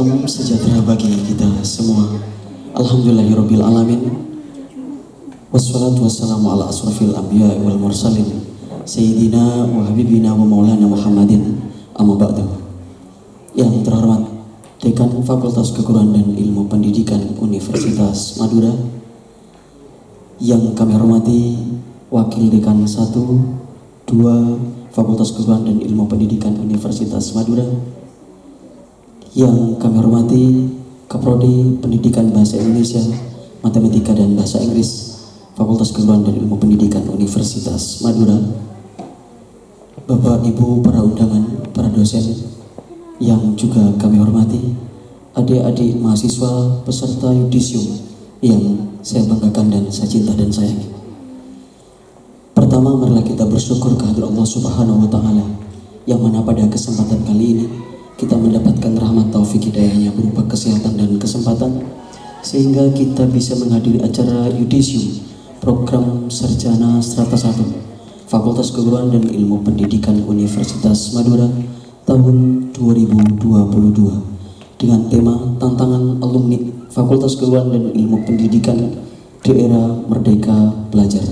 Salam sejahtera bagi kita semua. Alhamdulillahirabbil alamin. Wassalatu wassalamu ala asrofil anbiya wal mursalin Sayyidina wa habibina wa maulana Muhammadin. Amma ba'du. Yang terhormat Dekan Fakultas Keguruan dan Ilmu Pendidikan Universitas Madura, yang kami hormati Wakil Dekan 1, 2 Fakultas Keguruan dan Ilmu Pendidikan Universitas Madura, yang kami hormati Kaprodi Pendidikan Bahasa Indonesia, Matematika dan Bahasa Inggris Fakultas Keguruan dan Ilmu Pendidikan Universitas Madura, Bapak Ibu para undangan, para dosen yang juga kami hormati, adik-adik mahasiswa peserta yudisium yang saya banggakan dan saya cinta dan sayangi. Pertama, marilah kita bersyukur kehadirat Allah Subhanahu wa Ta'ala, yang mana pada kesempatan kali ini kita mendapatkan rahmat taufik hidayahnya berupa kesehatan dan kesempatan, sehingga kita bisa menghadiri acara yudisium program Sarjana Strata 1 Fakultas Keguruan dan Ilmu Pendidikan Universitas Madura tahun 2022 dengan tema Tantangan Alumni Fakultas Keguruan dan Ilmu Pendidikan di Era Merdeka Belajar.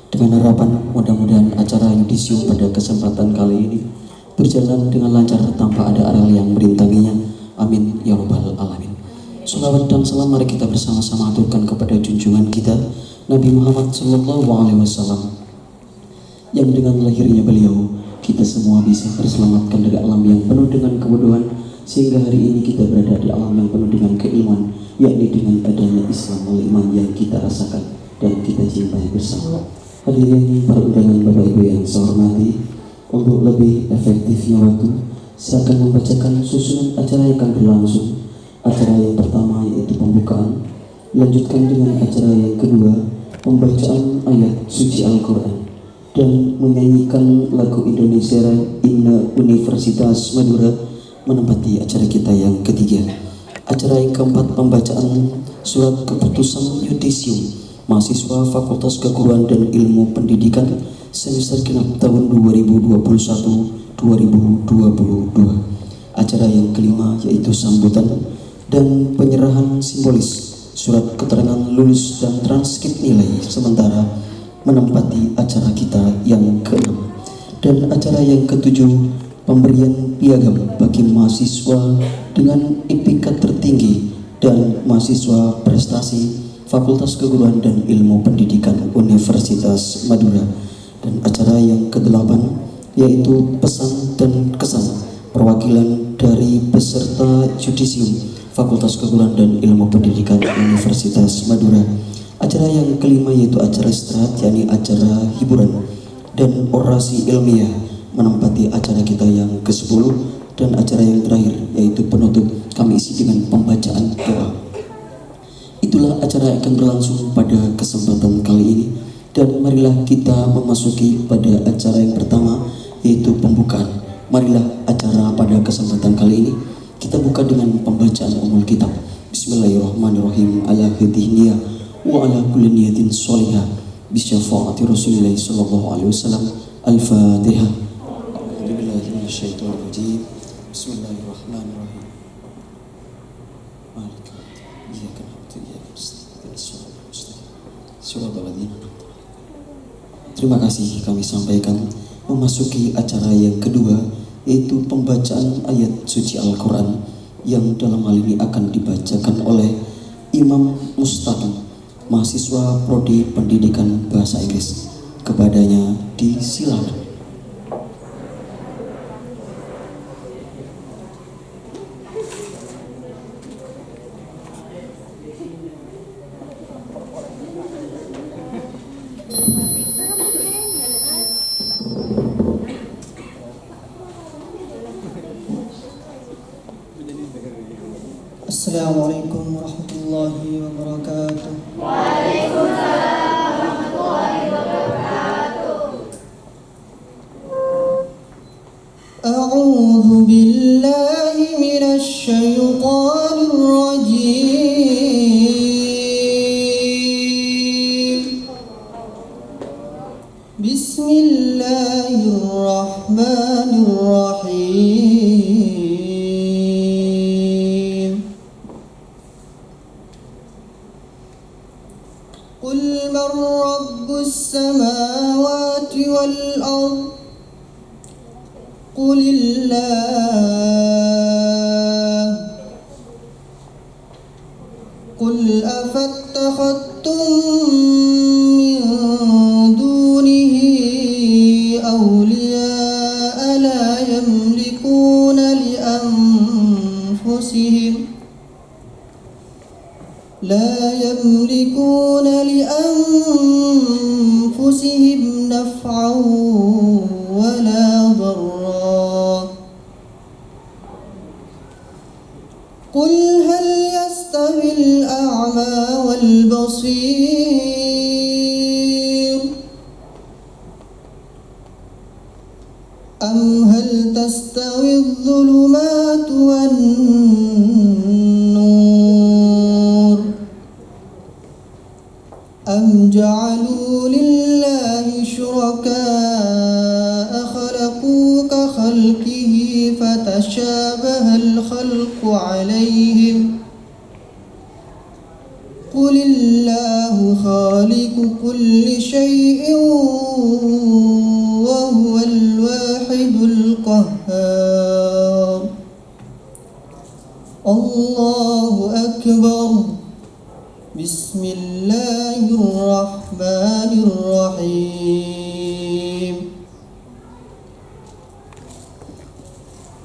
Dengan harapan mudah-mudahan acara yudisium pada kesempatan kali ini berjalan dengan lancar tanpa ada aral yang merintanginya. Amin ya rabbal alamin. Salawat dan salam mari kita bersama-sama aturkan kepada junjungan kita Nabi Muhammad SAW, yang dengan lahirnya beliau kita semua bisa terselamatkan dari alam yang penuh dengan kebodohan, sehingga hari ini kita berada di alam yang penuh dengan keilmuan, yakni dengan adanya Islam oleh iman yang kita rasakan dan kita cintai bersama. Hadirin para undangan Bapak Ibu yang saya hormati, untuk lebih efektifnya waktu, saya akan membacakan susunan acara yang akan berlangsung. Acara yang pertama yaitu pembukaan, dilanjutkan dengan acara yang kedua, pembacaan ayat suci Al-Quran, dan menyanyikan lagu Indonesia Raya Himne Universitas Madura menempati acara kita yang ketiga. Acara yang keempat, pembacaan surat keputusan yudisium mahasiswa Fakultas Keguruan dan Ilmu Pendidikan semester genap tahun 2021-2022. Acara yang kelima yaitu sambutan dan penyerahan simbolis surat keterangan lulus dan transkrip nilai sementara menempati acara kita yang keenam. Dan acara yang ketujuh, pemberian piagam bagi mahasiswa dengan IPK tertinggi dan mahasiswa prestasi Fakultas Keguruan dan Ilmu Pendidikan Universitas Madura. Dan acara yang kedelapan yaitu pesan dan kesan perwakilan dari peserta yudisium Fakultas Keguruan dan Ilmu Pendidikan Universitas Madura. Acara yang kelima yaitu acara istirahat, yakni acara hiburan dan orasi ilmiah menempati acara kita yang ke-10. Dan acara yang terakhir yaitu penutup kami isi dengan pembacaan doa. Itulah acara yang akan berlangsung pada kesempatan kali ini. Dan marilah kita memasuki pada acara yang pertama yaitu pembukaan. Marilah acara pada kesempatan kali ini kita buka dengan pembacaan umul kitab. Bismillahirrahmanirrahim. Ala hidhinya wa ala kulli niyatin sholihah bi syafaati Rasulillah sallallahu alaihi wasallam. Al-Fatihah. A'udzubillahi minasyaitonir rajim. Bismillahirrahmanirrahim. Maliki iyyaka na'budu wa iyyaka nasta'in. Shiratal ladzina. Terima kasih kami sampaikan memasuki acara yang kedua yaitu pembacaan ayat suci Al-Quran, yang dalam hal ini akan dibacakan oleh Imam Mustaqim, mahasiswa Prodi Pendidikan Bahasa Inggris. Kepadanya disilakan. Assalamualaikum warahmatullahi wabarakatuh. Waalaikumsalam warahmatullahi wabarakatuh. A'udzu billahi minasy syaithanir rajim. Bismillahirrahmanirrahim. الأرض قل الله قل أفاتخذتم من دونه أولياء لا يملكون لأنفسهم نفعا ولا ضرا قل هل يستوي الأعمى والبصير أم هل تستوي الظلمات والنور أم جعلوا لله شركاء خلقوا كخلقه فتشابه الخلق عليهم قل الله خالق كل شيء وهو الواحد القهار الله أكبر بسم الله الرحمن الرحيم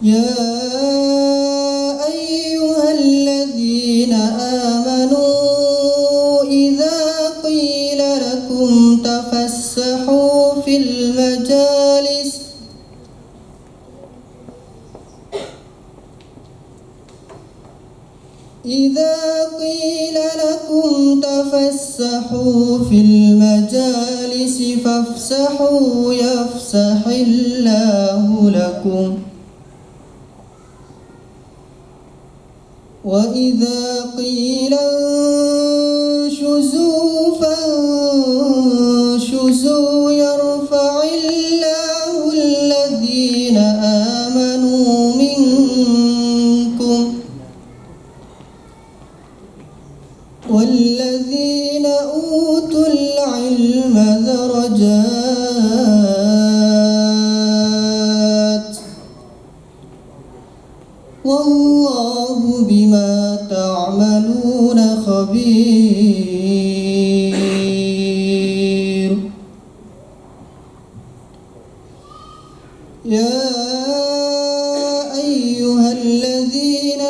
يا أيها الذين آمنوا إذا قيل لكم تفسحوا في المجالس فافسحوا يفسح الله لكم وإذا قيل انشزوا فانشزوا يرفع الله الذين آمنوا منكم والذين أوتوا العلم درجات والله بما تعملون خبير يا أيها الذين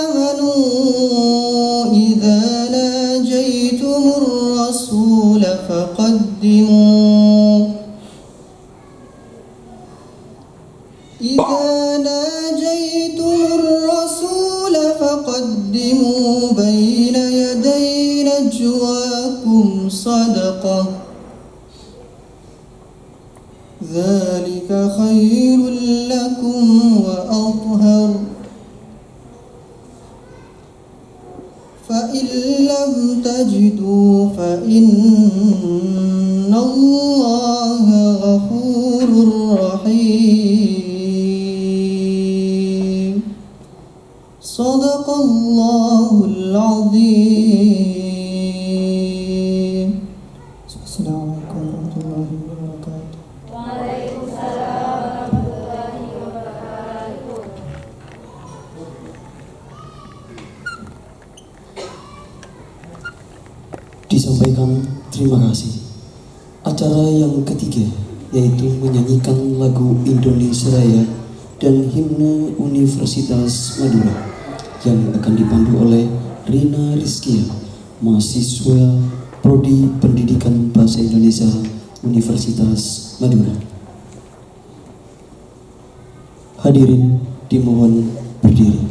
آمنوا إذا ناجيتم الرسول فقدموا بين يدي نجواكم صدقة ذلك خير لكم وأطهر فإن لم تجدوا فإن الله غفور رحيم صدق الله العظيم. السلام عليكم ورحمة الله وبركاته. Waalaikumsalam warahmatullahi wabarakatuh. Disampaikan terima kasih. Acara yang ketiga yaitu menyanyikan lagu Indonesia Raya dan himne Universitas Madura yang akan dipandu oleh Rina Rizkia, mahasiswa Prodi Pendidikan Bahasa Indonesia Universitas Madura. Hadirin dimohon berdiri.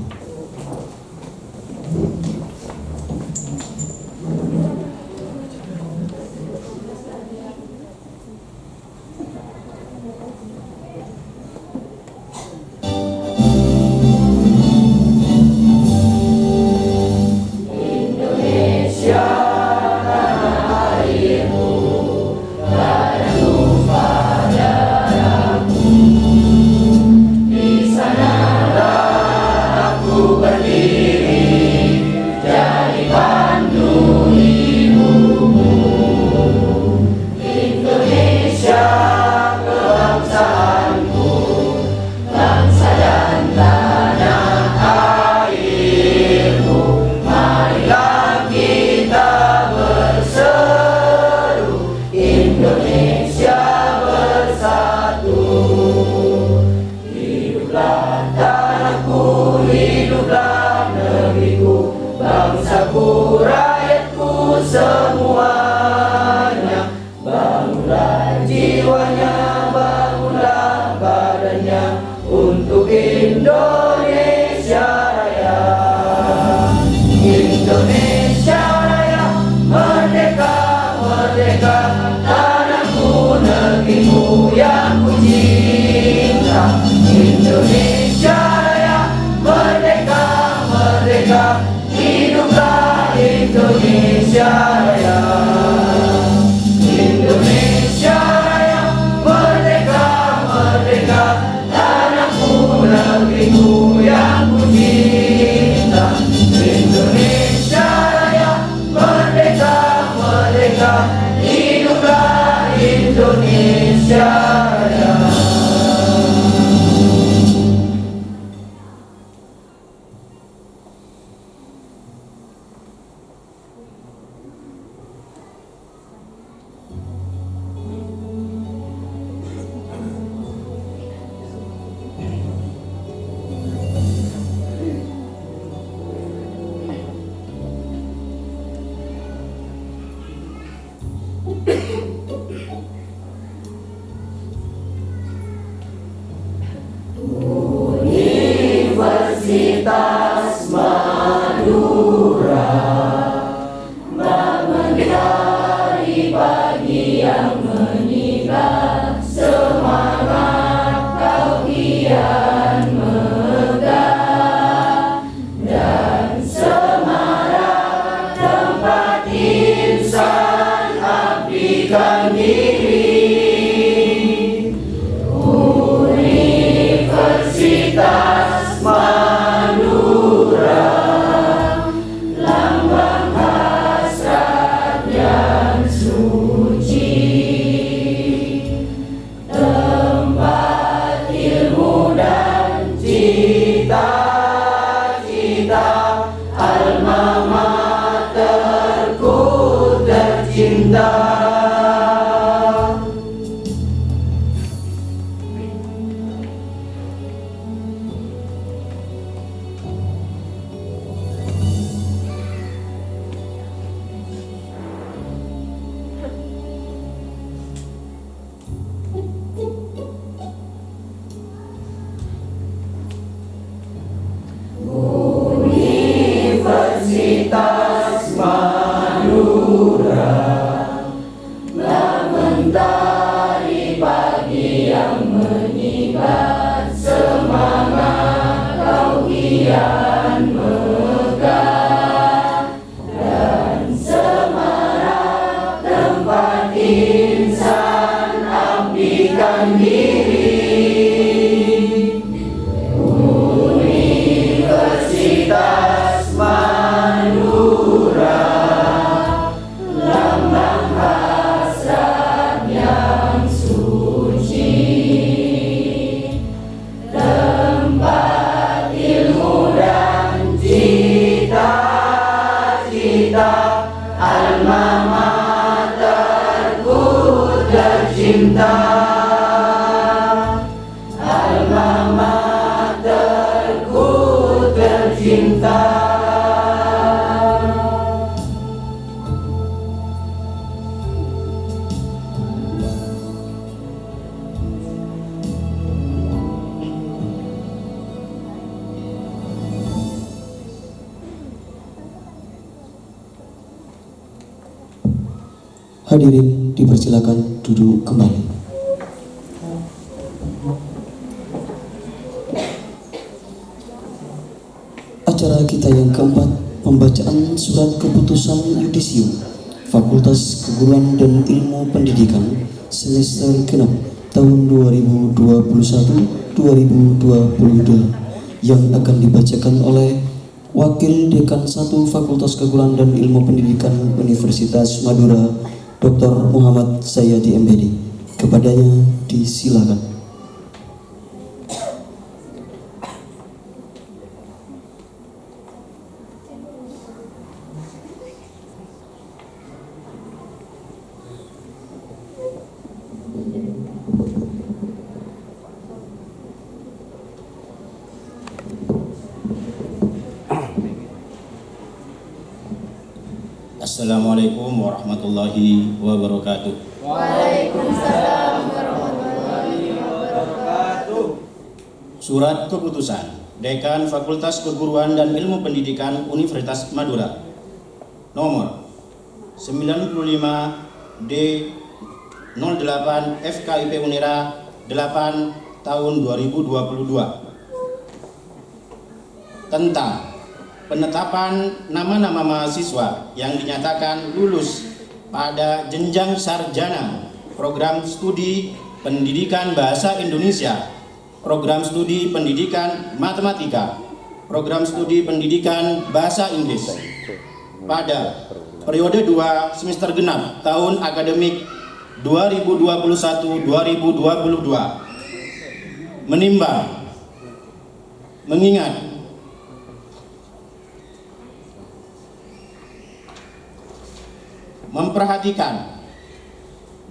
Di sana semuanya. Bangunlah jiwanya, bangunlah badannya untuk Indonesia Raya. Indonesia Raya, merdeka, merdeka, tanahku, negerimu yang ku cinta. Indonesia Raya, merdeka, merdeka, hiduplah Indonesia Raya. Indonesia Raya, merdeka, merdeka, tanahku, negeriku yang ku cinta. Indonesia Raya, merdeka, merdeka, hiduplah Indonesia Raya. Universitas Madura, mentari pagi yang meningkat, semangat kau kian megah, dan semarak tempat insan abdikan diri. Universitas Madura, lambang hasrat yang suci, tempat ilmu dan cita-cita, alma materku tercinta. Universitas Madura, mentari pagi yang meningkat, semangat kau kian megah, dan semarak tempat insan abdikan diri. Universitas Madura, lambang hasrat yang suci, tempat ilmu dan cita-cita, alma materku tercinta. Alma materku tercinta. Hadirin dipersilakan duduk kembali. Acara kita yang keempat, pembacaan surat keputusan yudisium Fakultas Keguruan dan Ilmu Pendidikan semester genap tahun 2021-2022 yang akan dibacakan oleh Wakil Dekan 1 Fakultas Keguruan dan Ilmu Pendidikan Universitas Madura, Dr. Muhammad Sayyadi MBD. Kepadanya disilakan. Assalamualaikum warahmatullahi wabarakatuh. Waalaikumsalam warahmatullahi wabarakatuh. Surat keputusan Dekan Fakultas Keguruan dan Ilmu Pendidikan Universitas Madura nomor 95 D08 FKIP Unira 8 tahun 2022 tentang penetapan nama-nama mahasiswa yang dinyatakan lulus pada jenjang sarjana program studi pendidikan bahasa Indonesia, program studi pendidikan matematika, program studi pendidikan bahasa Inggris pada periode 2 semester genap tahun akademik 2021-2022 menimbang, mengingat memperhatikan,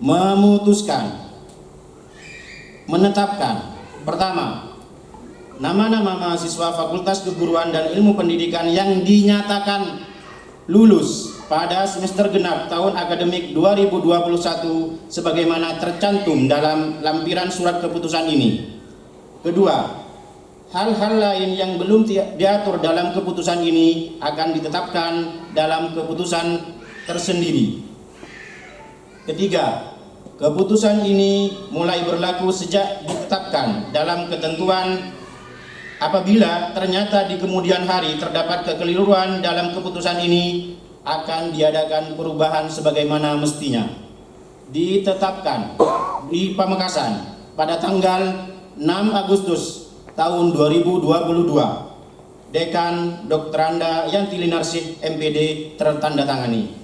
memutuskan, menetapkan. Pertama, nama-nama mahasiswa Fakultas Keguruan dan Ilmu Pendidikan yang dinyatakan lulus pada semester genap tahun akademik 2021 sebagaimana tercantum dalam lampiran surat keputusan ini. Kedua, hal-hal lain yang belum diatur dalam keputusan ini akan ditetapkan dalam keputusan tersendiri. Ketiga, keputusan ini mulai berlaku sejak ditetapkan dalam ketentuan. Apabila ternyata di kemudian hari terdapat kekeliruan dalam keputusan ini, akan diadakan perubahan sebagaimana mestinya. Ditetapkan di Pamekasan pada tanggal 6 Agustus tahun 2022. Dekan Dr. Anda Yanti Linarsih MPD tertandatangani.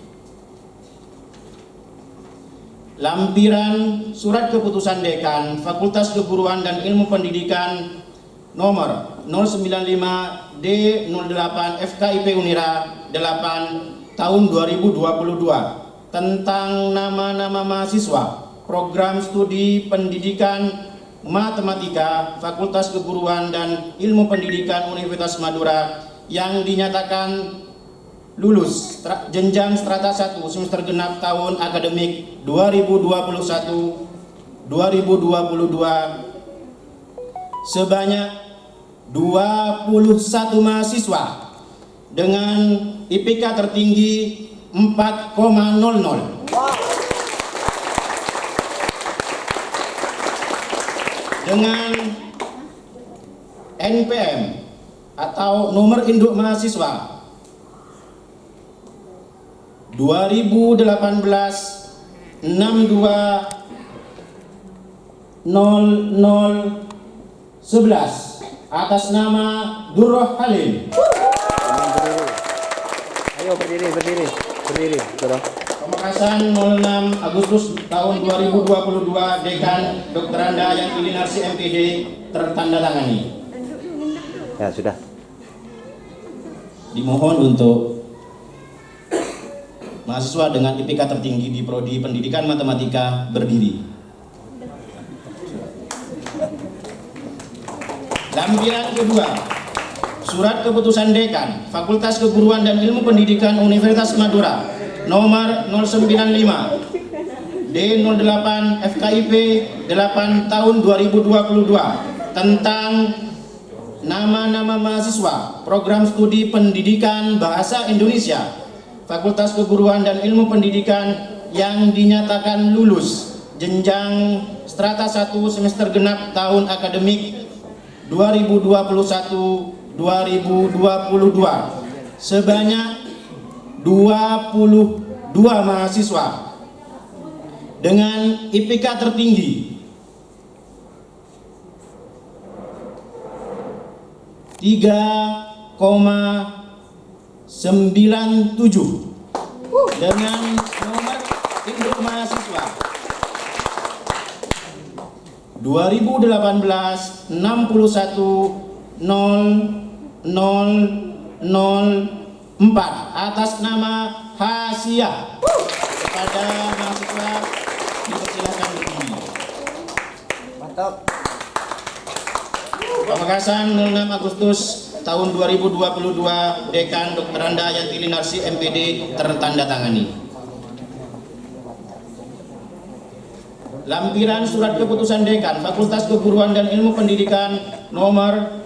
Lampiran surat keputusan Dekan Fakultas Keguruan dan Ilmu Pendidikan nomor 095 D08 FKIP Unira 8 tahun 2022 tentang nama-nama mahasiswa program studi pendidikan matematika Fakultas Keguruan dan Ilmu Pendidikan Universitas Madura yang dinyatakan lulus jenjang strata 1 semester genap tahun akademik 2021-2022 sebanyak 21 mahasiswa dengan IPK tertinggi 4,00 dengan NPM atau nomor induk mahasiswa 2018 62 00 11 atas nama Durroh Halim. Ayo berdiri. Durroh. Pamekasan 06 Agustus tahun 2022. Dekan Dr. Anda Yanti Linarsih MPD tertandatangani. Ya sudah. Dimohon untuk mahasiswa dengan IPK tertinggi di Prodi Pendidikan Matematika berdiri. Lampiran kedua, surat keputusan Dekan Fakultas Keguruan dan Ilmu Pendidikan Universitas Madura nomor 095 D08 FKIP 8 tahun 2022 tentang nama-nama mahasiswa program studi pendidikan bahasa Indonesia Fakultas Keguruan dan Ilmu Pendidikan yang dinyatakan lulus jenjang strata 1 semester genap tahun akademik 2021-2022 sebanyak 22 mahasiswa dengan IPK tertinggi 3,97 dengan nomor induk mahasiswa 2018 61 00 04 atas nama Hasia. Kepada mahasiswa dipersilakan berdiri. Mantap. Pamekasan 06 Agustus tahun 2022 Dekan Dr. Anda Yanti Linarsi MPD tertandatangani. Lampiran Surat Keputusan Dekan Fakultas Keguruan dan Ilmu Pendidikan nomor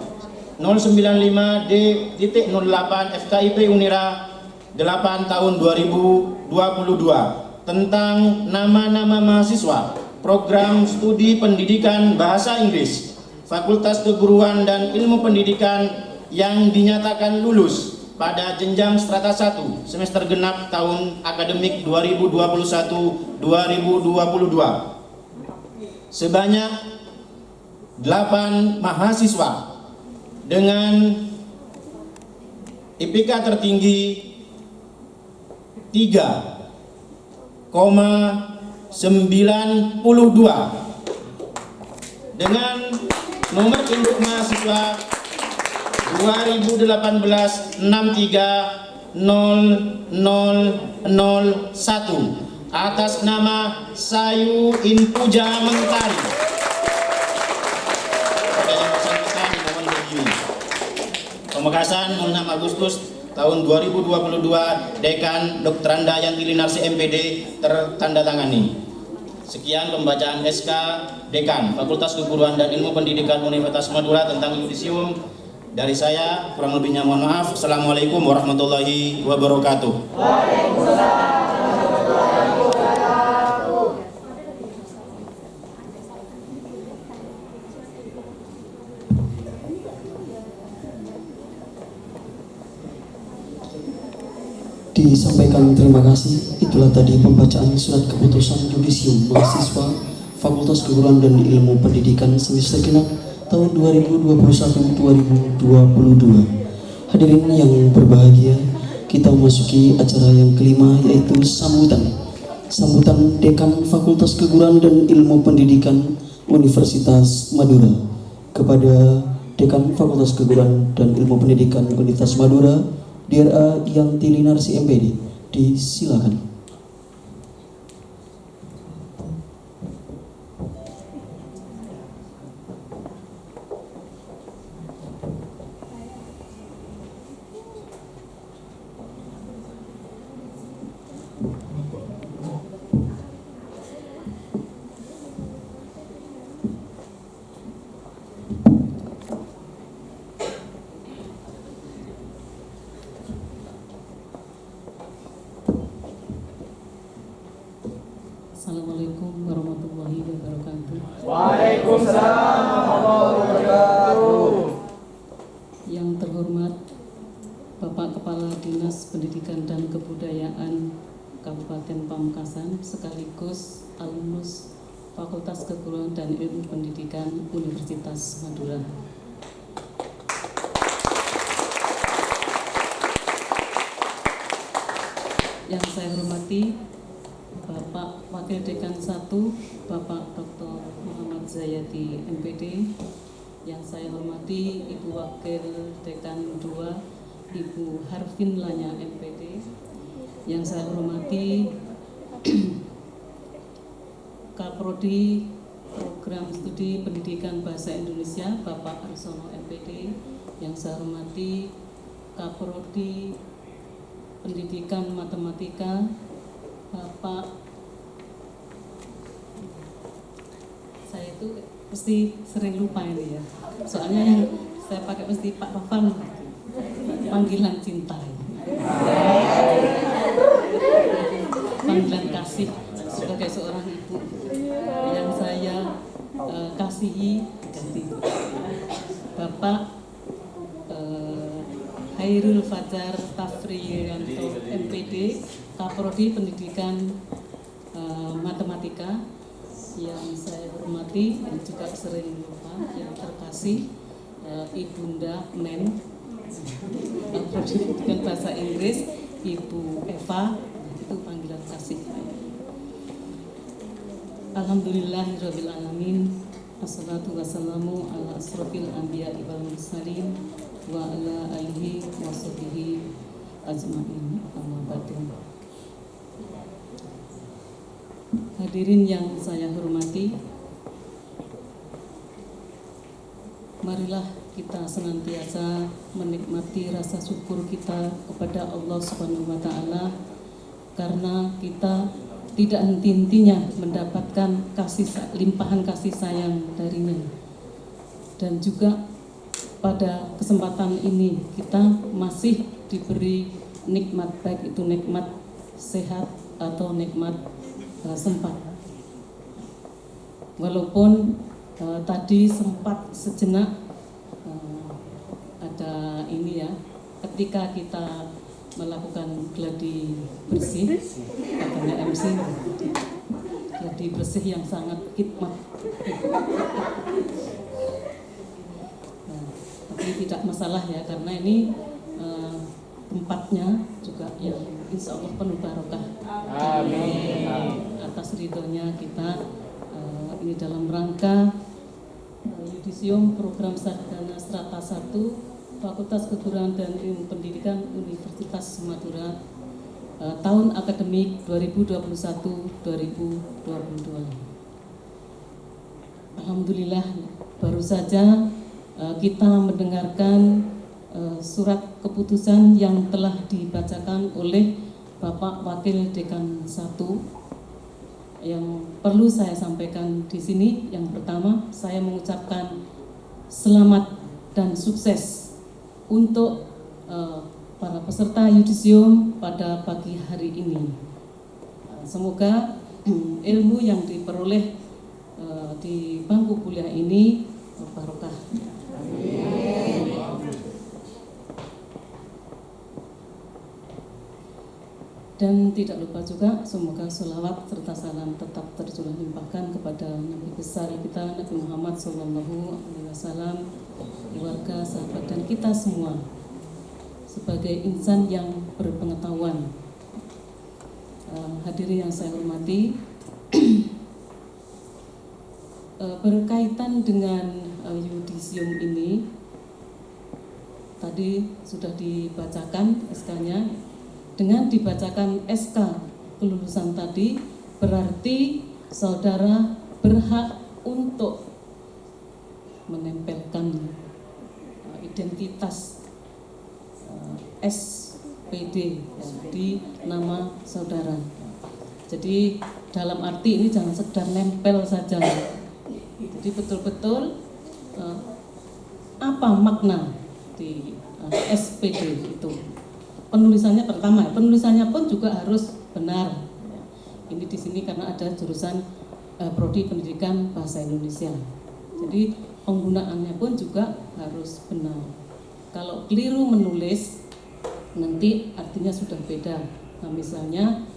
095D.08 FKIP Unira 8 tahun 2022 tentang nama-nama mahasiswa program studi pendidikan bahasa Inggris Fakultas Keguruan dan Ilmu Pendidikan yang dinyatakan lulus pada jenjang strata 1 semester genap tahun akademik 2021-2022 sebanyak 8 mahasiswa dengan IPK tertinggi 3,92 dengan nomor induk mahasiswa 2018-63-0001 atas nama Sayu Inpuja Mentari. Pada yang bersangkutan mohon berdiri. Pemekasan 6 Agustus tahun 2022 Dekan Dr. Anda Yanti Linarsi MPD tertandatangani. Sekian pembacaan SK Dekan Fakultas Keguruan dan Ilmu Pendidikan Universitas Madura tentang yudisium. Dari saya kurang lebihnya mohon maaf. Assalamualaikum warahmatullahi wabarakatuh. Waalaikumsalam. Disampaikan terima kasih. Itulah tadi pembacaan surat keputusan yudisium mahasiswa Fakultas Keguruan dan Ilmu Pendidikan semester genap tahun 2021-2022. Hadirin yang berbahagia, kita memasuki acara yang kelima, yaitu sambutan Dekan Fakultas Keguruan dan Ilmu Pendidikan Universitas Madura. Kepada Dekan Fakultas Keguruan dan Ilmu Pendidikan Universitas Madura, DRA Yanti Linarsi MPD, disilakan. Assalamualaikum warahmatullahi wabarakatuh. Waalaikumsalam warahmatullahi wabarakatuh. Yang terhormat Bapak Kepala Dinas Pendidikan dan Kebudayaan Kabupaten Pamekasan sekaligus alumnus Fakultas Keguruan dan Ilmu Pendidikan Universitas Madura. Yang saya hormati Bapak Wakil Dekan 1, Bapak Dr. Muhammad Zayati MPD. Yang saya hormati Ibu Wakil Dekan 2, Ibu Harvin Lanya MPD. Yang saya hormati Kaprodi Program Studi Pendidikan Bahasa Indonesia, Bapak Arsono MPD. Yang saya hormati Kaprodi Pendidikan Matematika, Bapak, saya itu pasti sering lupa ini ya. Soalnya yang saya pakai mesti Pak Novan, panggilan cinta, panggilan kasih sebagai seorang ibu yang saya kasihi. Bapak Hairul Fajar Tafriyanto MPD, Kaprodi Pendidikan Matematika. Yang saya hormati dan juga sering lupa, yang terkasih Ibunda Men Kaprodi Pendidikan Bahasa Inggris, Ibu Eva, itu panggilan kasih. Alhamdulillahirabbil alamin. Wassalatu wassalamu ala asrofil anbiya wal mursalin wa ala alihi wa sahbihi ajma'in. Amma ba'du. Hadirin yang saya hormati, marilah kita senantiasa menikmati rasa syukur kita kepada Allah Subhanahu wa taala karena kita tidak henti-hentinya mendapatkan limpahan kasih sayang darinya. Dan juga pada kesempatan ini kita masih diberi nikmat, baik itu nikmat sehat atau nikmat sempat. Walaupun tadi sempat sejenak ada ini ya, ketika kita melakukan gladi bersih, katanya MC, gladi bersih yang sangat khidmat. Nah, tapi tidak masalah ya, karena ini tempatnya juga yang insya Allah penuh barokah. Amin. Atas ridhonya kita ini dalam rangka Yudisium Program Sarjana Strata 1 Fakultas Keguruan dan Ilmu Pendidikan Universitas Madura tahun akademik 2021-2022. Alhamdulillah baru saja kita mendengarkan surat keputusan yang telah dibacakan oleh Bapak Wakil Dekan 1. Yang perlu saya sampaikan di sini, yang pertama saya mengucapkan selamat dan sukses untuk para peserta yudisium pada pagi hari ini. Semoga ilmu yang diperoleh di bangku kuliah ini barokah. Amin. Dan tidak lupa juga semoga sholawat serta salam tetap tercurah limpahkan kepada Nabi besar kita Nabi Muhammad SAW, keluarga, sahabat dan kita semua sebagai insan yang berpengetahuan. Hadirin yang saya hormati, berkaitan dengan yudisium ini tadi sudah dibacakan SK-nya. Dengan dibacakan SK kelulusan tadi berarti saudara berhak untuk menempelkan identitas SPD di nama saudara. Jadi dalam arti ini jangan sekedar nempel saja. Jadi betul-betul apa makna di SPD itu. Penulisannya pertama, penulisannya pun juga harus benar. Ini di sini karena ada jurusan prodi pendidikan bahasa Indonesia. Jadi penggunaannya pun juga harus benar. Kalau keliru menulis nanti artinya sudah beda. Nah, misalnya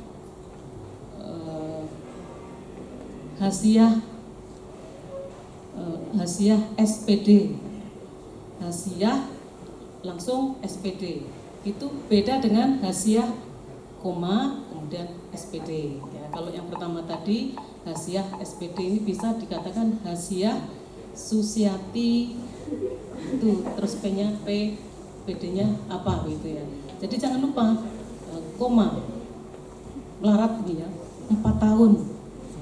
hasiah SPD, hasiah langsung SPD. Itu beda dengan hasiah koma kemudian SPD ya. Kalau yang pertama tadi hasiah SPD ini bisa dikatakan hasiah Susiati itu terus P-nya P, PD-nya apa gitu ya. Jadi jangan lupa koma melarat ini ya 4 tahun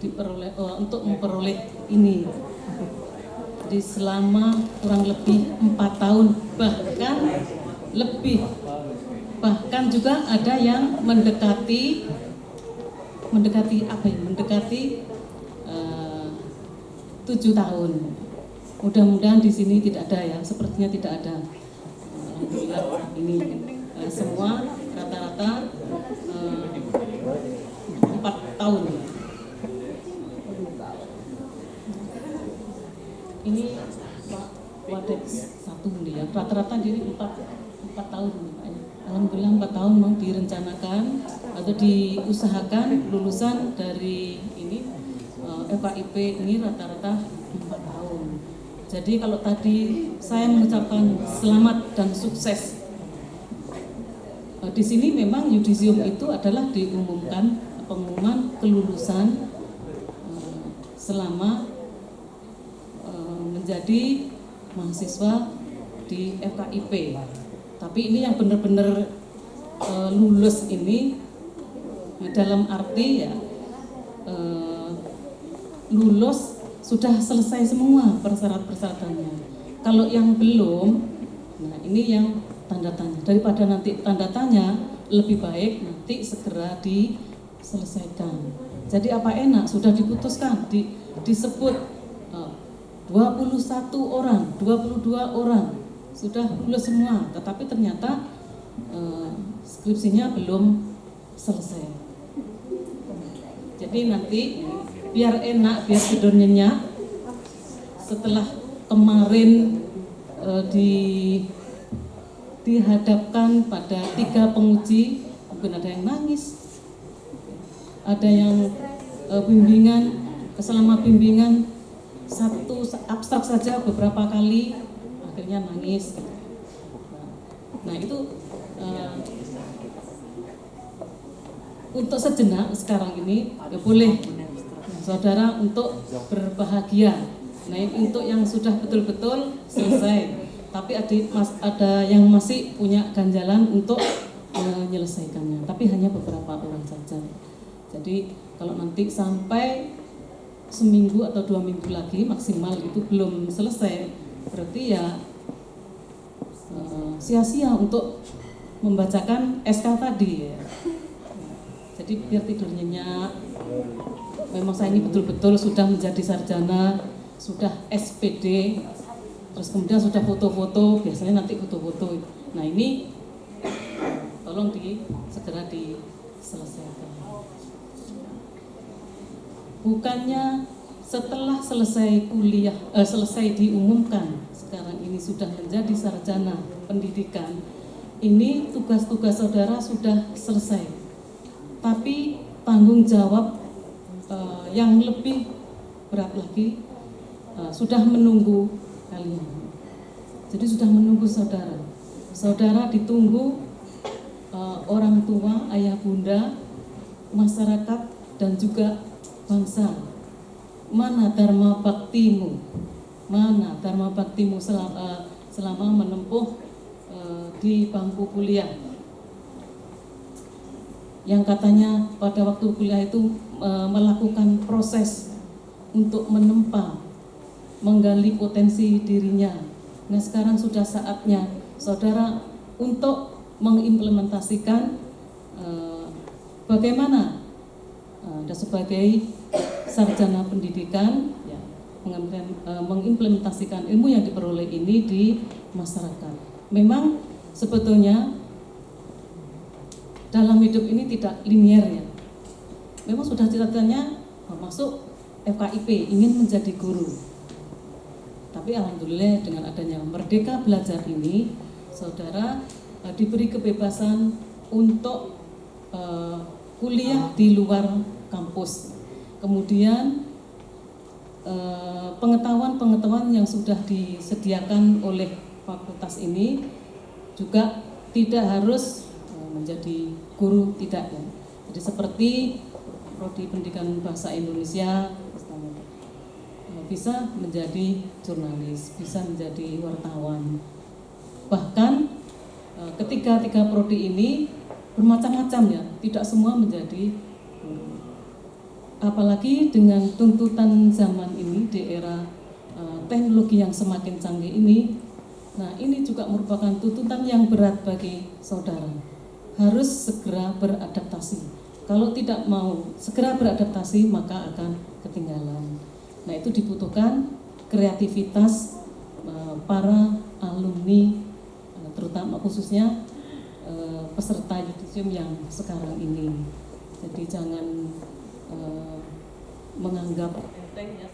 diperoleh untuk memperoleh ini. Jadi selama kurang lebih 4 tahun bahkan lebih. Bahkan juga ada yang mendekati apa ya? Mendekati 7 tahun. Mudah-mudahan di sini tidak ada ya, sepertinya tidak ada. Alhamdulillah ini semua rata-rata 4 tahun. Ini Pak Wadex 1 ya, rata-rata jadi 4 tahun. Alhamdulillah 4 tahun memang direncanakan atau diusahakan lulusan dari ini FKIP ini rata-rata 4 tahun. Jadi kalau tadi saya mengucapkan selamat dan sukses, di sini memang yudisium itu adalah diumumkan pengumuman kelulusan selama menjadi mahasiswa di FKIP. Tapi ini yang benar-benar lulus ini dalam arti ya lulus sudah selesai semua persyaratan-persyaratannya. kalau yang belum, nah ini yang tanda tanya. Daripada nanti tanda tanya, lebih baik nanti segera diselesaikan. Jadi apa enak sudah diputuskan, disebut 21 orang, 22 orang sudah lulus semua, tetapi ternyata skripsinya belum selesai. Jadi nanti biar enak, biar tidur nyenyak, setelah kemarin dihadapkan pada 3 penguji, mungkin ada yang nangis, ada yang bimbingan, selama bimbingan satu abstrak saja beberapa kali akhirnya nangis. Nah itu untuk sejenak sekarang ini ya boleh saudara untuk berbahagia. Nah ini untuk yang sudah betul-betul selesai, tapi ada yang masih punya ganjalan untuk menyelesaikannya, tapi hanya beberapa orang saja. Jadi kalau nanti sampai seminggu atau 2 minggu lagi maksimal itu belum selesai, berarti ya sia-sia untuk membacakan SK tadi ya. Jadi biar tidur nyenyak. Memang saya ini betul-betul sudah menjadi sarjana, sudah SPD, terus kemudian sudah foto-foto, biasanya nanti foto-foto. Nah ini tolong segera diselesaikan. Bukannya setelah selesai kuliah, selesai diumumkan sekarang ini sudah menjadi sarjana pendidikan, ini tugas-tugas saudara sudah selesai, tapi tanggung jawab yang lebih berat lagi sudah menunggu kalian. Jadi sudah menunggu saudara. Saudara ditunggu orang tua, ayah bunda, masyarakat dan juga bangsa. Mana dharma baktimu? Mana dharma baktimu selama menempuh di bangku kuliah? Yang katanya pada waktu kuliah itu melakukan proses untuk menempa, menggali potensi dirinya. Nah sekarang sudah saatnya saudara untuk mengimplementasikan bagaimana Anda sebagai sarjana pendidikan ya, mengimplementasikan ilmu yang diperoleh ini di masyarakat. Memang sebetulnya dalam hidup ini tidak linear ya. Memang sudah cita-citanya masuk FKIP, ingin menjadi guru. Tapi alhamdulillah dengan adanya Merdeka Belajar ini, saudara diberi kebebasan untuk kuliah di luar kampus. Kemudian pengetahuan-pengetahuan yang sudah disediakan oleh fakultas ini juga tidak harus menjadi guru, tidak ya. Jadi seperti prodi pendidikan bahasa Indonesia bisa menjadi jurnalis, bisa menjadi wartawan. Bahkan ketiga prodi ini bermacam-macam ya, tidak semua menjadi guru. Apalagi dengan tuntutan zaman ini di era teknologi yang semakin canggih ini. Nah ini juga merupakan tuntutan yang berat bagi saudara. Harus segera beradaptasi. Kalau tidak mau segera beradaptasi maka akan ketinggalan. Nah itu dibutuhkan kreativitas para alumni, terutama khususnya peserta yudisium yang sekarang ini. Jadi jangan menganggap enteng ya.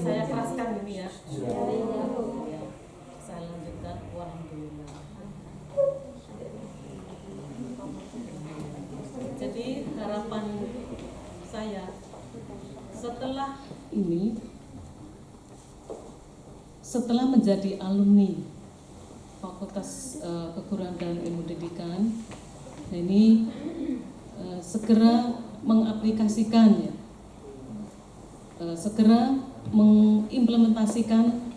Saya keraskan ini ya. Saya lanjutkan. Alhamdulillah. Jadi harapan saya setelah ini, setelah menjadi alumni Fakultas Keguruan dan Ilmu Pendidikan, ini segera mengaplikasikan ya, segera mengimplementasikan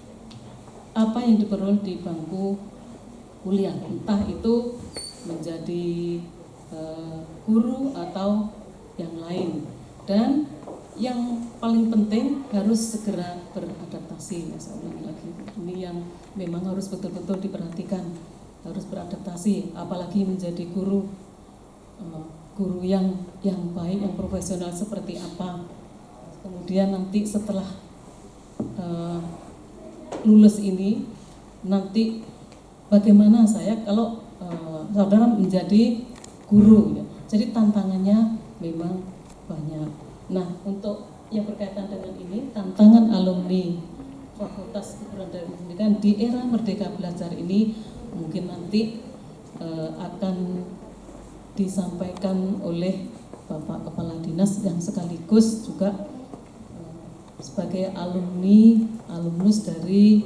apa yang diperoleh di bangku kuliah, entah itu menjadi guru atau yang lain, dan yang paling penting harus segera beradaptasi. Ya, saya ulangi lagi, ini yang memang harus betul-betul diperhatikan, harus beradaptasi, apalagi menjadi guru yang baik, yang profesional seperti apa. Kemudian nanti setelah lulus ini, nanti bagaimana saya kalau saudara menjadi guru, ya. Jadi tantangannya memang banyak. Nah, untuk yang berkaitan dengan ini, tantangan alumni Fakultas Keguruan dan Ilmu Pendidikan di era Merdeka Belajar ini mungkin nanti akan disampaikan oleh Bapak Kepala Dinas yang sekaligus juga sebagai alumnus dari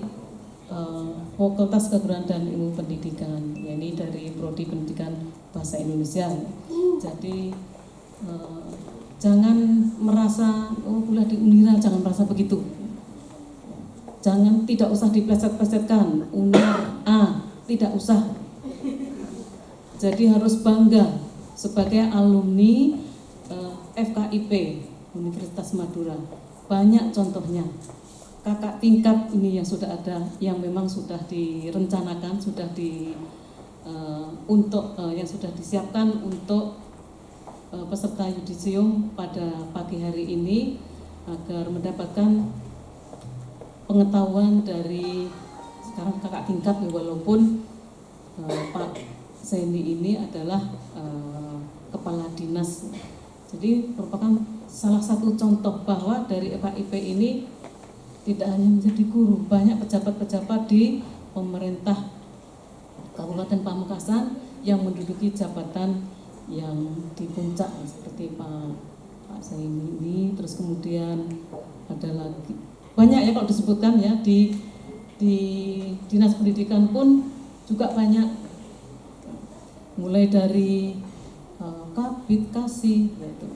Fakultas Keguruan dan Ilmu Pendidikan, yakni dari Prodi Pendidikan Bahasa Indonesia. Jadi jangan merasa kuliah di Unira, jangan merasa begitu. Jangan, tidak usah dipleset-plesetkan Unir A, tidak usah. Jadi harus bangga sebagai alumni FKIP Universitas Madura. Banyak contohnya. Kakak tingkat ini yang sudah ada, yang memang sudah direncanakan, sudah yang sudah disiapkan untuk peserta yudisium pada pagi hari ini agar mendapatkan pengetahuan dari sekarang kakak tingkat, walaupun Pak Sendi ini adalah kepala dinas. Jadi merupakan salah satu contoh bahwa dari FKIP ini tidak hanya menjadi guru, banyak pejabat-pejabat di pemerintah Kabupaten Pamekasan yang menduduki jabatan yang di puncak seperti Pak Saini ini, terus kemudian ada lagi banyak ya kalau disebutkan ya di dinas pendidikan pun juga banyak, mulai dari kabit kasih yaitu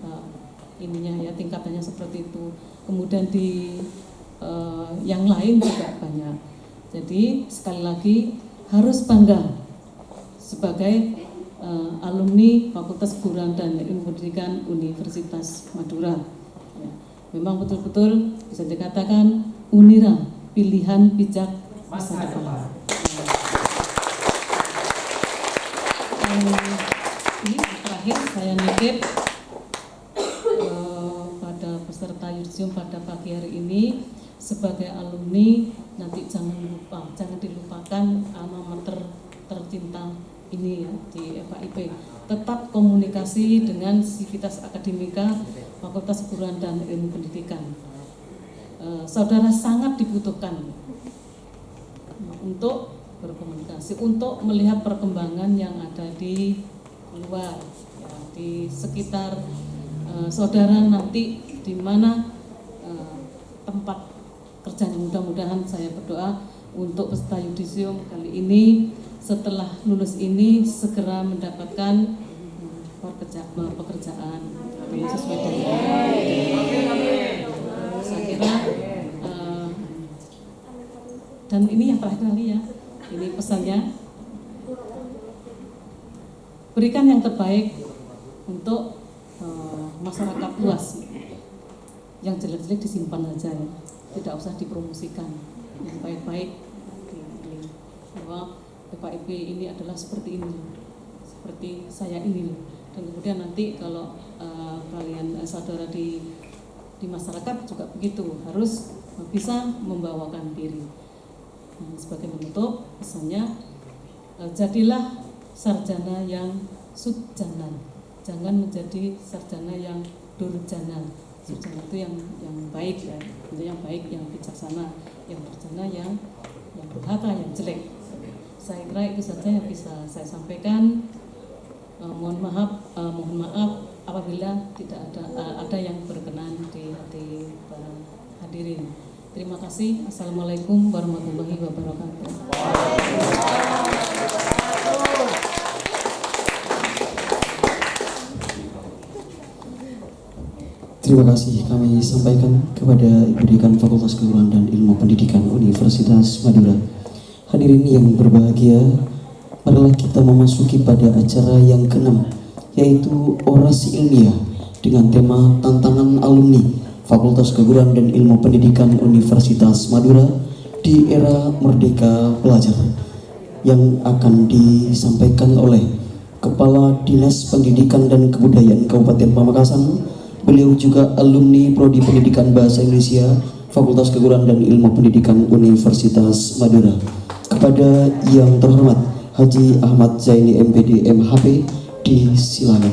ininya ya tingkatannya seperti itu, kemudian di yang lain juga banyak. Jadi sekali lagi harus bangga sebagai alumni Fakultas Keguruan dan Ilmu Pendidikan Universitas Madura. Ya, memang betul-betul bisa dikatakan Unira, pilihan bijak masa depan. Ini terakhir saya nitip pada peserta yudisium pada pagi hari ini, sebagai alumni nanti jangan dilupakan alma mater tercinta ini ya di FKIP. Tetap komunikasi dengan Sivitas Akademika Fakultas Keguruan dan Ilmu Pendidikan. Saudara sangat dibutuhkan untuk berkomunikasi, untuk melihat perkembangan yang ada di luar, ya, di sekitar saudara nanti di mana tempat kerjanya. Mudah-mudahan saya berdoa untuk peserta yudisium kali ini setelah lulus ini segera mendapatkan pekerjaan sesuai dengan saya kira dan ini yang terakhir kali ya, ini pesannya, berikan yang terbaik untuk masyarakat luas. Yang jelek-jelek disimpan saja ya, tidak usah dipromosikan. Yang baik-baik bahwa FKIP ini adalah seperti ini, seperti saya ini. Dan kemudian nanti kalau kalian saudara di masyarakat juga begitu, harus bisa membawakan diri. Sebagai penutup pesannya, jadilah sarjana yang sujana, jangan menjadi sarjana yang durjana. Sarjana itu yang baik ya, yang baik, yang bijaksana, yang durjana yang durhaka, yang jelek. Saya kira itu saja yang bisa saya sampaikan. Mohon maaf apabila tidak ada yang berkenan di hati para hadirin. Terima kasih. Assalamualaikum warahmatullahi wabarakatuh. Terima kasih kami sampaikan kepada Ibu Dekan Fakultas Keguruan dan Ilmu Pendidikan Universitas Madura. Hadirin yang berbahagia, marilah kita memasuki pada acara yang ke-6, yaitu orasi ilmiah dengan tema tantangan alumni Fakultas Keguruan dan Ilmu Pendidikan Universitas Madura di era Merdeka Pelajar, yang akan disampaikan oleh Kepala Dinas Pendidikan dan Kebudayaan Kabupaten Pamekasan. Beliau juga alumni Prodi Pendidikan Bahasa Indonesia Fakultas Keguruan dan Ilmu Pendidikan Universitas Madura. Kepada yang terhormat Haji Ahmad Zaini MPD MHP, disilakan.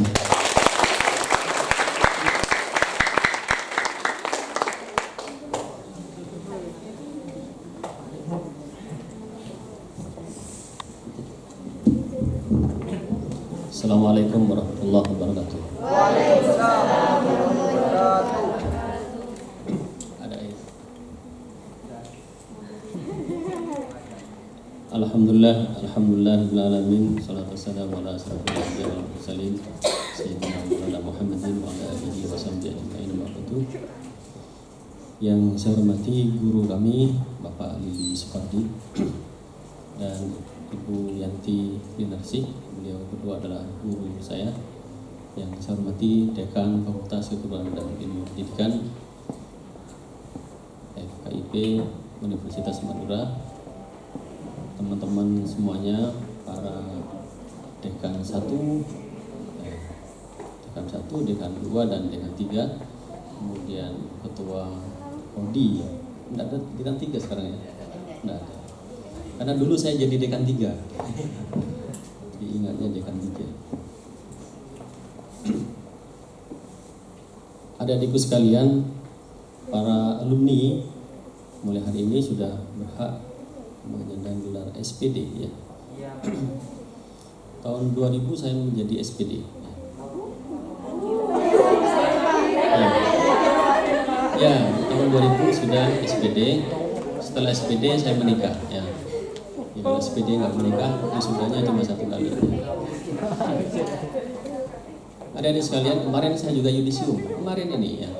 Assalamualaikum warahmatullahi wabarakatuh. Ada ya. Alhamdulillah alamin, salatu wassalamu ala asyrofil anbiya'i wal mursalin sayyidina Maulana Muhammadin wa ala alihi wa sahbihi ajma'in wa ba'du. Yang saya hormati guru kami Bapak Lili Supardi dan Ibu Yanti Winarsi, beliau berdua adalah guru saya. Yang saya hormati Dekan Fakultas Keguruan dan Ilmu Pendidikan FKIP Universitas Madura, teman-teman semuanya, para Dekan 1, Dekan 2 dan Dekan 3, kemudian Ketua Prodi. Tidak ada Dekan 3 sekarang ya? Tidak ada. Karena dulu saya jadi Dekan 3. Jadi ingatnya Dekan 3. Adik-adikku sekalian, para alumni mulai hari ini sudah berhak menyandang gelar SPD ya. Tahun 2000 saya menjadi SPD. Ya, tahun 2000 sudah SPD. Setelah SPD saya menikah ya. Kalau SPD nggak menikah, wisudanya cuma 1 kali. Adik-adik sekalian, kemarin saya juga yudisium. Kemarin ini ya.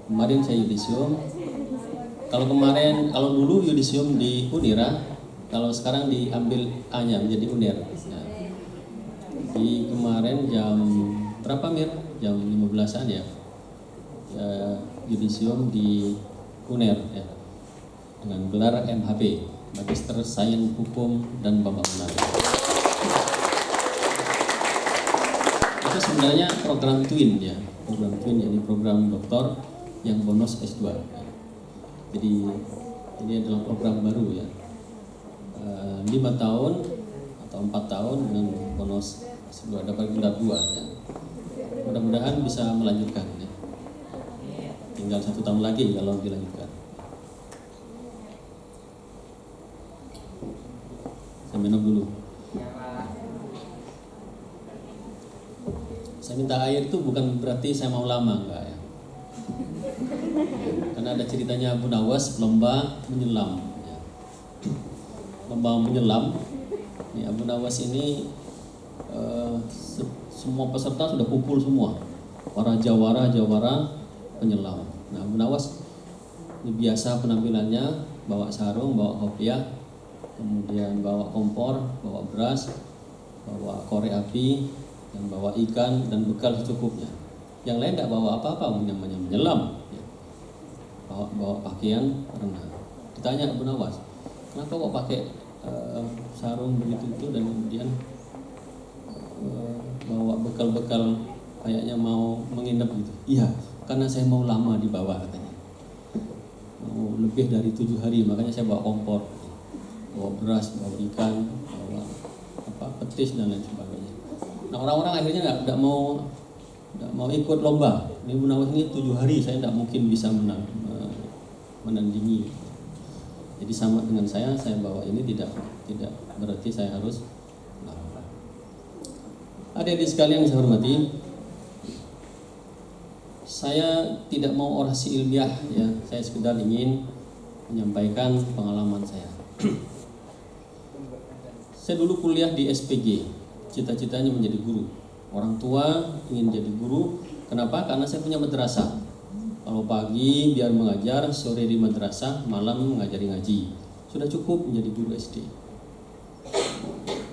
Kemarin saya yudisium. Kalau dulu yudisium di Unira, kalau sekarang diambil A-nya menjadi UNER. Ya. Di kemarin jam berapa Mir? Jam 15-an ya. Yudisium di UNER ya. Dengan gelar MHP, Magister Sains Hukum dan Pembangunan. Itu sebenarnya program twin ya, program twin, jadi program doktor yang bonus S2. Jadi ini adalah program baru ya, 5 tahun atau 4 tahun dengan bonus S2, dapat gelar 2 ya. Mudah-mudahan bisa melanjutkan ya. Tinggal 1 tahun lagi kalau dilanjutkan. Saya minum dulu. Saya minta air itu bukan berarti saya mau lama, enggak ya. Karena ada ceritanya Abu Nawas, lomba menyelam ya. Lomba menyelam ini Abu Nawas ini semua peserta sudah kumpul semua, para jawara penyelam. Nah, Abu Nawas ini biasa penampilannya, bawa sarung, bawa kopiah, kemudian bawa kompor, bawa beras, bawa korek api, dan bawa ikan dan bekal secukupnya. Yang lain tidak bawa apa-apa, namanya menyelam ya. Bawa pakaian renang. Ditanya Abu Nawas, kenapa kok pakai sarung begitu itu dan kemudian bawa bekal-bekal kayaknya mau menginap gitu? Iya, karena saya mau lama di bawah katanya. Mau lebih dari 7 hari, makanya saya bawa kompor, bawa beras, bawa ikan, bawa petis dan lain sebagainya. Nah, orang-orang akhirnya nggak mau ikut lomba. Ini Abu Nawas ini 7 hari, saya tidak mungkin bisa menandingi. Jadi sama dengan saya bawa ini tidak berarti saya harus lomba. Adik-adik sekalian yang saya hormati, saya tidak mau orasi ilmiah ya, saya sekedar ingin menyampaikan pengalaman saya. Saya dulu kuliah di SPG, cita-citanya menjadi guru. Orang tua ingin jadi guru, kenapa? Karena saya punya madrasah. Kalau pagi biar mengajar, sore di madrasah, malam mengajari ngaji. Sudah cukup menjadi guru SD.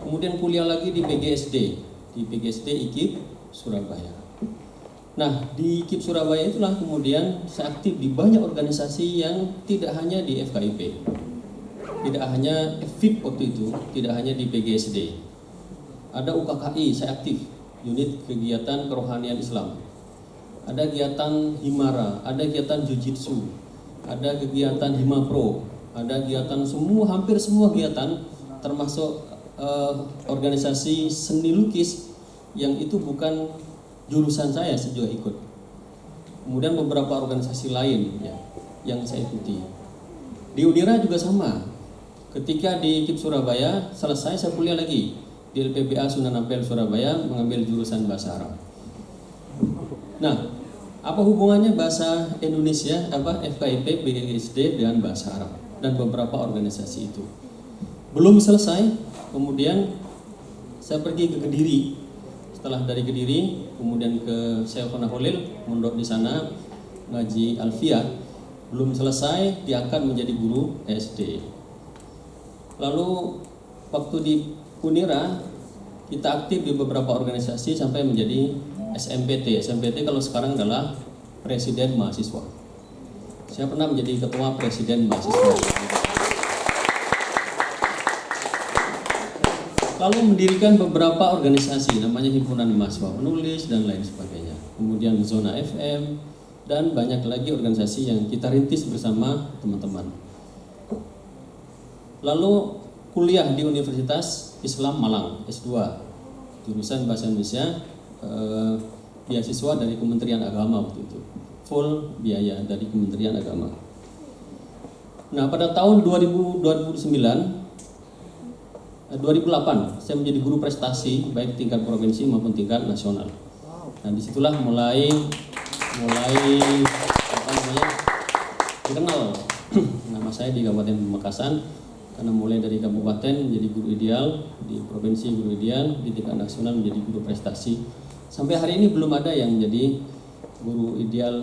Kemudian kuliah lagi di PGSD, IKIP Surabaya. Nah, di KIP Surabaya itulah kemudian saya aktif di banyak organisasi yang tidak hanya di FKIP, tidak hanya FIP waktu itu, tidak hanya di PGSD. Ada UKKI, saya aktif, unit kegiatan kerohanian Islam. Ada kegiatan Himara, ada kegiatan Jujitsu, ada kegiatan Himapro, ada kegiatan hampir semua kegiatan, termasuk organisasi seni lukis yang itu bukan jurusan saya juga ikut. Kemudian beberapa organisasi lain ya, yang saya ikuti. Di Unira juga sama. Ketika di KIP Surabaya selesai, saya kuliah lagi di LPBA Sunan Ampel Surabaya mengambil jurusan bahasa Arab. Nah, apa hubungannya bahasa Indonesia, FKIP, PGSD dengan bahasa Arab dan beberapa organisasi itu? Belum selesai, kemudian saya pergi ke Kediri. Setelah dari Kediri, kemudian ke Syekhona Holil, mondok di sana, ngaji Alfiyah. Belum selesai, diangkat menjadi guru SD. Lalu waktu di Unira, kita aktif di beberapa organisasi sampai menjadi SMPT. SMPT kalau sekarang adalah Presiden Mahasiswa. Saya pernah menjadi Ketua Presiden Mahasiswa. Lalu mendirikan beberapa organisasi, namanya Himpunan Mahasiswa Penulis dan lain sebagainya. Kemudian Zona FM dan banyak lagi organisasi yang kita rintis bersama teman-teman. Lalu kuliah di Universitas Islam Malang S2, jurusan Bahasa Indonesia, beasiswa dari Kementerian Agama waktu itu, full biaya dari Kementerian Agama. Nah, pada tahun 2008 saya menjadi guru prestasi baik tingkat provinsi maupun tingkat nasional. Nah, disitulah mulai dikenal nama saya di Kabupaten Pamekasan, karena mulai dari kabupaten menjadi guru ideal, di provinsi guru ideal, di tingkat nasional menjadi guru prestasi. Sampai hari ini belum ada yang menjadi guru ideal